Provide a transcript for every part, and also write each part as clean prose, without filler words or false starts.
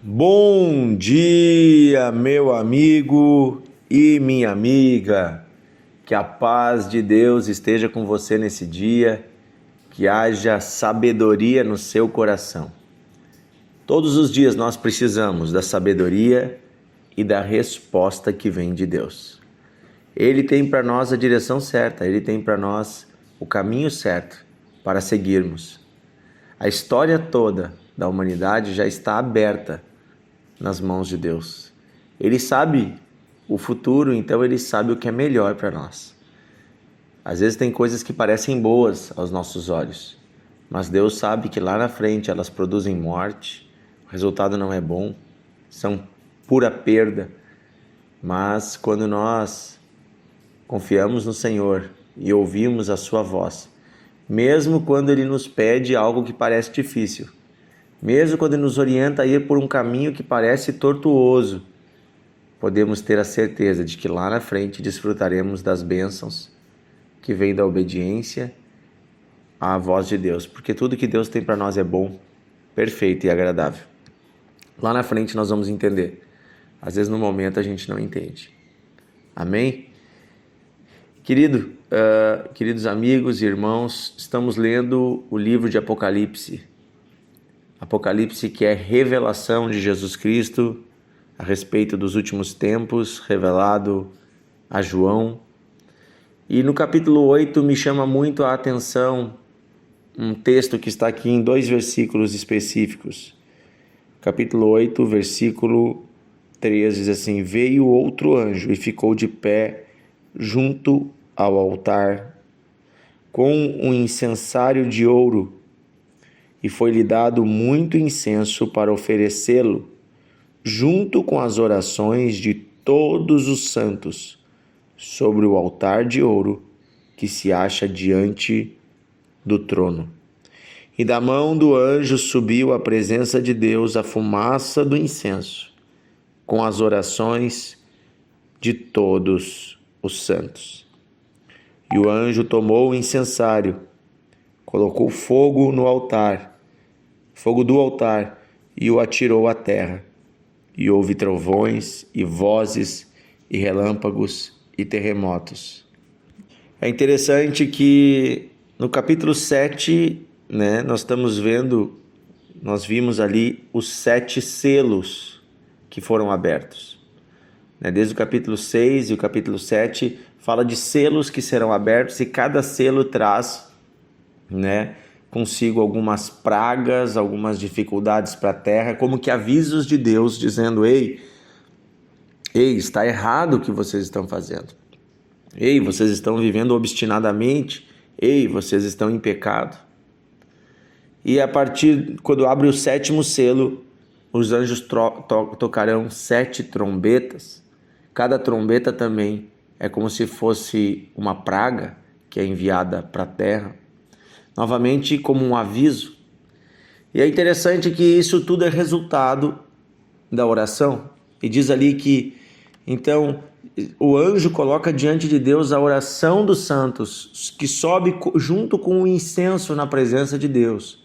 Bom dia, meu amigo e minha amiga. Que a paz de Deus esteja com você nesse dia, que haja sabedoria no seu coração. Todos os dias nós precisamos da sabedoria e da resposta que vem de Deus. Ele tem para nós a direção certa, ele tem para nós o caminho certo para seguirmos. A história toda da humanidade já está aberta nas mãos de Deus. Ele sabe o futuro, então ele sabe o que é melhor para nós. Às vezes tem coisas que parecem boas aos nossos olhos, mas Deus sabe que lá na frente elas produzem morte, o resultado não é bom, são pura perda. Mas quando nós confiamos no Senhor e ouvimos a sua voz, mesmo quando Ele nos pede algo que parece difícil, mesmo quando Ele nos orienta a ir por um caminho que parece tortuoso, podemos ter a certeza de que lá na frente desfrutaremos das bênçãos que vêm da obediência à voz de Deus, porque tudo que Deus tem para nós é bom, perfeito e agradável. Lá na frente nós vamos entender. Às vezes no momento a gente não entende. Amém? Queridos amigos e irmãos, estamos lendo o livro de Apocalipse. Apocalipse, que é revelação de Jesus Cristo a respeito dos últimos tempos, revelado a João. E no capítulo 8 me chama muito a atenção um texto que está aqui em 2 versículos específicos. Capítulo 8, versículo 3 diz assim: Veio outro anjo e ficou de pé junto ao altar com um incensário de ouro, e foi-lhe dado muito incenso para oferecê-lo, junto com as orações de todos os santos, sobre o altar de ouro que se acha diante do trono. E da mão do anjo subiu à presença de Deus a fumaça do incenso, com as orações de todos os santos. E o anjo tomou o incensário, colocou fogo no altar, fogo do altar, e o atirou à terra. E houve trovões, e vozes, e relâmpagos, e terremotos. É interessante que no capítulo 7, nós vimos ali os 7 selos que foram abertos. Desde o capítulo 6 e o capítulo 7 fala de selos que serão abertos, e cada selo traz consigo algumas pragas, algumas dificuldades para a terra, como que avisos de Deus dizendo: Ei, está errado o que vocês estão fazendo. Ei, vocês estão vivendo obstinadamente. Ei, vocês estão em pecado. E a partir, quando abre o 7º selo, os anjos tocarão 7 trombetas. Cada trombeta também é como se fosse uma praga que é enviada para a terra, novamente como um aviso. E é interessante que isso tudo é resultado da oração. E diz ali que, então, o anjo coloca diante de Deus a oração dos santos, que sobe junto com o incenso na presença de Deus.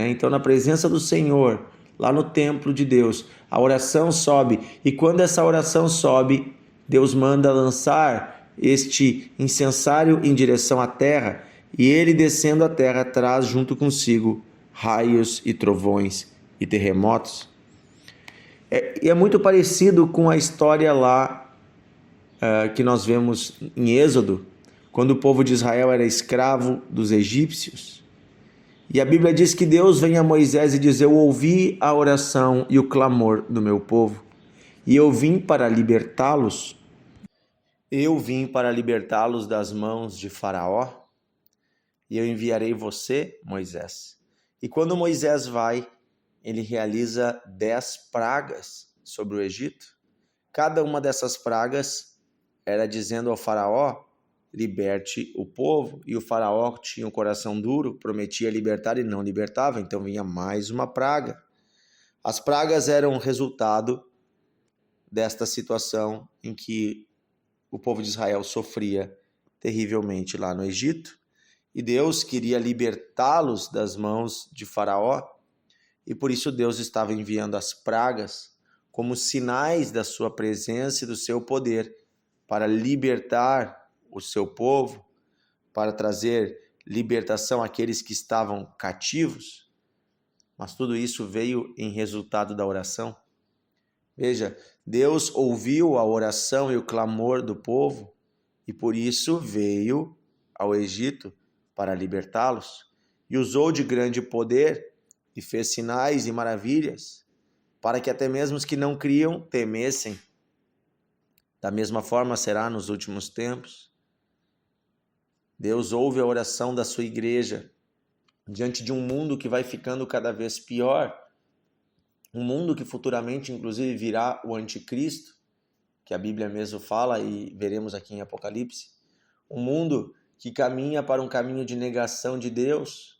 Então, na presença do Senhor, lá no templo de Deus, a oração sobe. E quando essa oração sobe, Deus manda lançar este incensário em direção à terra, e ele, descendo à terra, traz junto consigo raios e trovões e terremotos. E é muito parecido com a história lá que nós vemos em Êxodo, quando o povo de Israel era escravo dos egípcios. E a Bíblia diz que Deus vem a Moisés e diz: Eu ouvi a oração e o clamor do meu povo, e eu vim para libertá-los. Eu vim para libertá-los das mãos de Faraó, e eu enviarei você, Moisés. E quando Moisés vai, ele realiza 10 pragas sobre o Egito. Cada uma dessas pragas era dizendo ao Faraó: liberte o povo. E o Faraó tinha um coração duro, prometia libertar e não libertava, então vinha mais uma praga. As pragas eram resultado desta situação em que o povo de Israel sofria terrivelmente lá no Egito, e Deus queria libertá-los das mãos de Faraó. e por isso Deus estava enviando as pragas como sinais da sua presença e do seu poder para libertar o seu povo, para trazer libertação àqueles que estavam cativos. Mas tudo isso veio em resultado da oração. Veja, Deus ouviu a oração e o clamor do povo e por isso veio ao Egito para libertá-los e usou de grande poder e fez sinais e maravilhas para que até mesmo os que não criam temessem. Da mesma forma será nos últimos tempos. Deus ouve a oração da sua igreja diante de um mundo que vai ficando cada vez pior, um mundo que futuramente inclusive virá o anticristo, que a Bíblia mesmo fala e veremos aqui em Apocalipse, um mundo que caminha para um caminho de negação de Deus,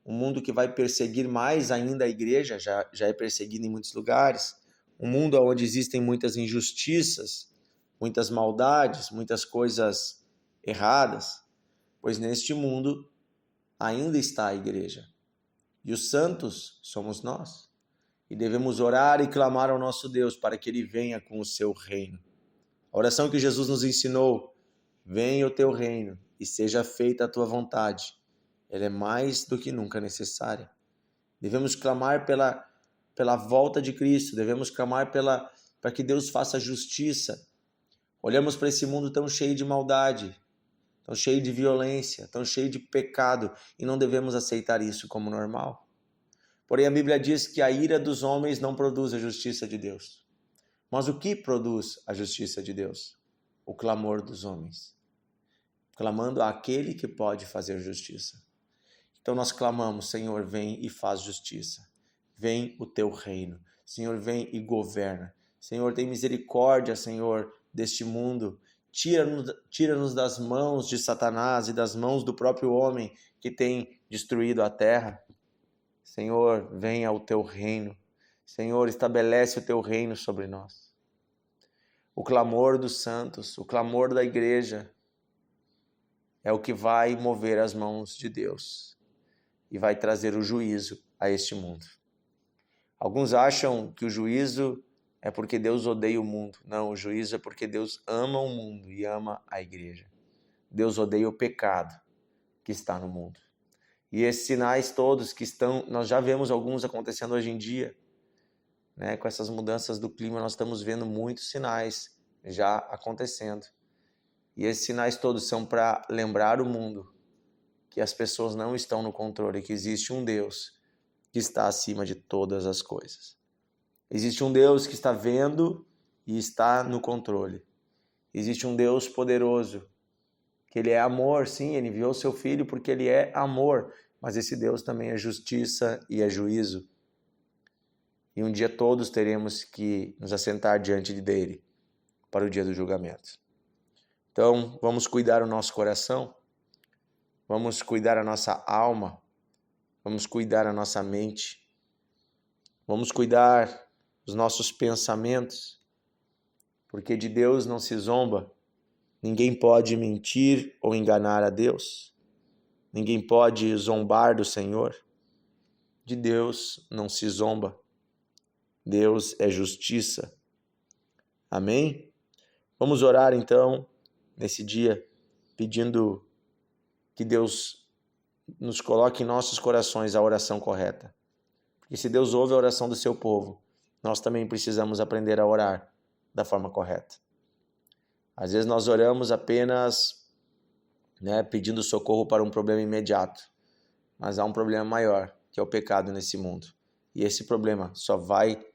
um mundo que vai perseguir mais ainda a igreja, já é perseguida em muitos lugares, um mundo onde existem muitas injustiças, muitas maldades, muitas coisas erradas, pois neste mundo ainda está a igreja. E os santos somos nós. E devemos orar e clamar ao nosso Deus para que Ele venha com o seu reino. A oração que Jesus nos ensinou, venha o teu reino e seja feita a tua vontade, ela é mais do que nunca necessária. Devemos clamar pela volta de Cristo, devemos clamar para que Deus faça justiça. Olhamos para esse mundo tão cheio de maldade, tão cheio de violência, tão cheio de pecado, e não devemos aceitar isso como normal. Porém, a Bíblia diz que a ira dos homens não produz a justiça de Deus. Mas o que produz a justiça de Deus? O clamor dos homens, clamando àquele que pode fazer justiça. Então nós clamamos, Senhor, vem e faz justiça. Vem o teu reino. Senhor, vem e governa. Senhor, tem misericórdia, Senhor, deste mundo. Tira-nos das mãos de Satanás e das mãos do próprio homem que tem destruído a terra. Senhor, venha ao teu reino. Senhor, estabelece o teu reino sobre nós. O clamor dos santos, o clamor da igreja é o que vai mover as mãos de Deus e vai trazer o juízo a este mundo. Alguns acham que o juízo é porque Deus odeia o mundo. Não, o juízo é porque Deus ama o mundo e ama a igreja. Deus odeia o pecado que está no mundo. E esses sinais todos que estão, nós já vemos alguns acontecendo hoje em dia, né? Com essas mudanças do clima, nós estamos vendo muitos sinais já acontecendo. E esses sinais todos são para lembrar o mundo que as pessoas não estão no controle, que existe um Deus que está acima de todas as coisas. Existe um Deus que está vendo e está no controle. Existe um Deus poderoso, que Ele é amor, sim, Ele enviou seu Filho porque Ele é amor, mas esse Deus também é justiça e é juízo. E um dia todos teremos que nos assentar diante dele para o dia do julgamento. Então, vamos cuidar o nosso coração, vamos cuidar a nossa alma, vamos cuidar a nossa mente, vamos cuidar os nossos pensamentos, porque de Deus não se zomba. Ninguém pode mentir ou enganar a Deus. Ninguém pode zombar do Senhor. De Deus não se zomba. Deus é justiça. Amém? Vamos orar então, nesse dia, pedindo que Deus nos coloque em nossos corações a oração correta. Porque se Deus ouve a oração do seu povo, nós também precisamos aprender a orar da forma correta. Às vezes nós oramos apenas, pedindo socorro para um problema imediato, mas há um problema maior, que é o pecado nesse mundo. E esse problema só vai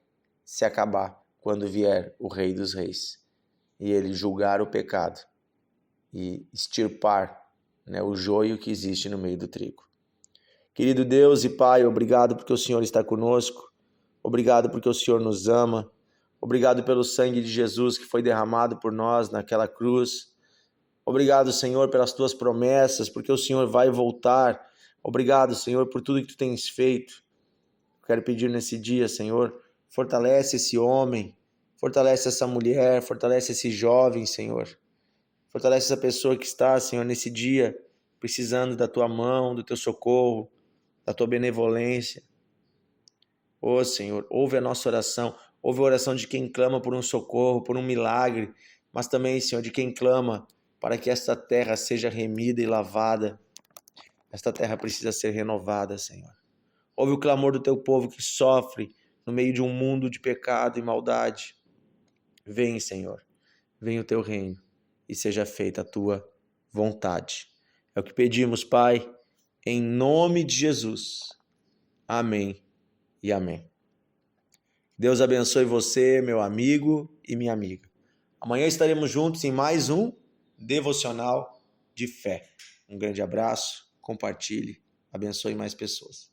se acabar quando vier o Rei dos Reis e ele julgar o pecado e extirpar, o joio que existe no meio do trigo. Querido Deus e Pai, obrigado porque o Senhor está conosco, obrigado porque o Senhor nos ama, obrigado pelo sangue de Jesus que foi derramado por nós naquela cruz. Obrigado, Senhor, pelas tuas promessas, porque o Senhor vai voltar. Obrigado, Senhor, por tudo que tu tens feito. Quero pedir nesse dia, Senhor, fortalece esse homem, fortalece essa mulher, fortalece esse jovem, Senhor. Fortalece essa pessoa que está, Senhor, nesse dia, precisando da tua mão, do teu socorro, da tua benevolência. Ô Senhor, ouve a nossa oração, ouve a oração de quem clama por um socorro, por um milagre, mas também, Senhor, de quem clama para que esta terra seja remida e lavada. Esta terra precisa ser renovada, Senhor. Ouve o clamor do teu povo que sofre no meio de um mundo de pecado e maldade. Vem, Senhor, vem o teu reino e seja feita a tua vontade. É o que pedimos, Pai, em nome de Jesus. Amém e amém. Deus abençoe você, meu amigo e minha amiga. Amanhã estaremos juntos em mais um devocional de fé. Um grande abraço, compartilhe, abençoe mais pessoas.